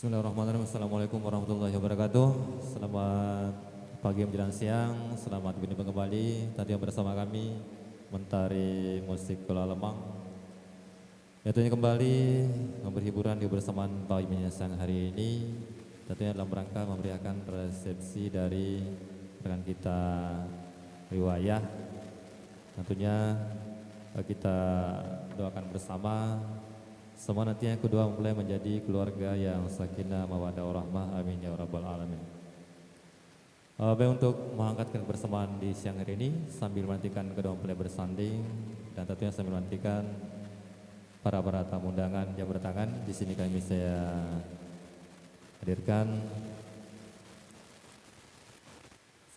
Bismillahirrahmanirrahim. Assalamualaikum warahmatullahi wabarakatuh. Selamat pagi menjelang siang. Selamat berjumpa kembali. Tadi yang bersama kami Mentari Musik Kuala Lemang. Tentunya kembali memberi hiburan di bersamaan pagi menjelang siang hari ini. Tentunya dalam rangka memberikan resepsi dari rekan kita Riwayah. Tentunya kita doakan bersama semua nantinya kedua mempelai menjadi keluarga yang sakinah mawaddah warahmah, amin ya rabbal alamin. Baik, untuk mengangkatkan kebersamaan di siang hari ini sambil menantikan kedua mempelai bersanding dan tentunya sambil menantikan para tamu undangan yang berdatangan, di sini kami saya hadirkan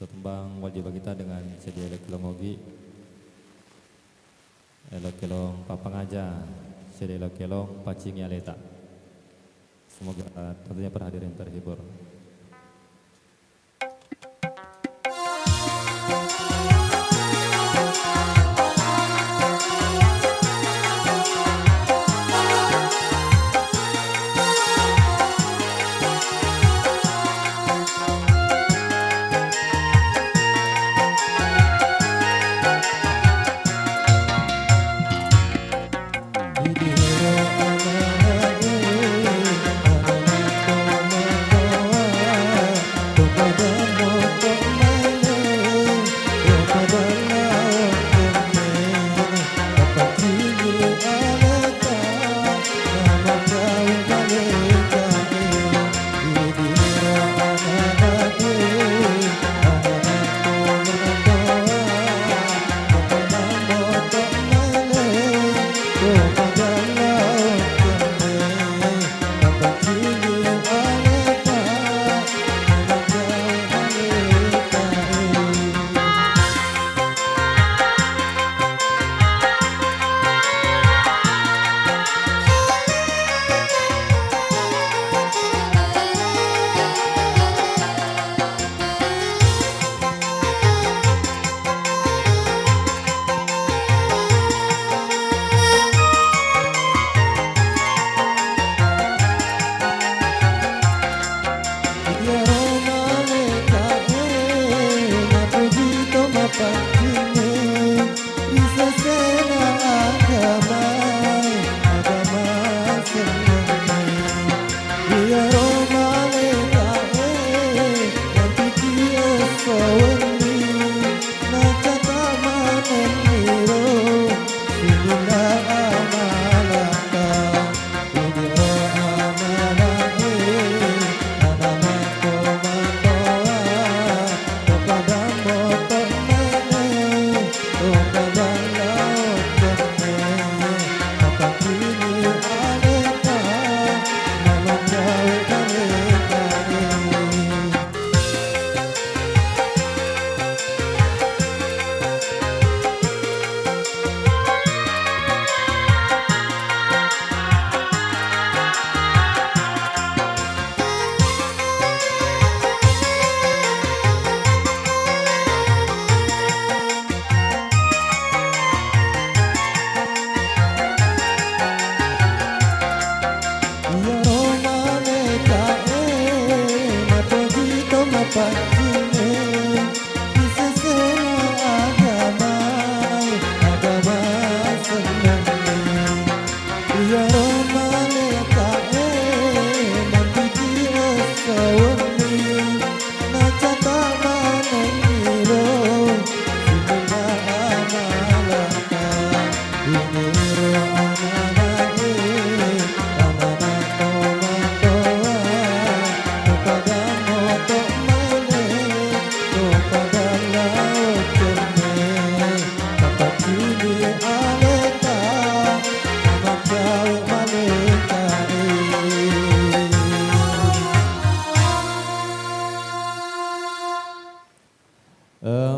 setembang wajib kita dengan CD Elektromogi Elok-elong Papangaja CD Elok-elong Pacing Yaleta. Semoga tentunya para hadirin terhibur.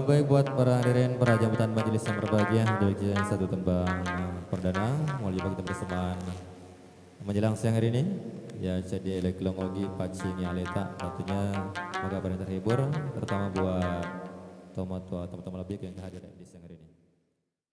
Baik, buat para hadirin, para jambatan majelis yang berbahagia, dari satu tembang perdana mau kita bersamaan menjelang siang hari ini ya, jadi Elektromogi Pacing Yaleta. Tentunya semoga pada terhibur, terutama buat teman-teman lebih yang hadir di siang hari ini.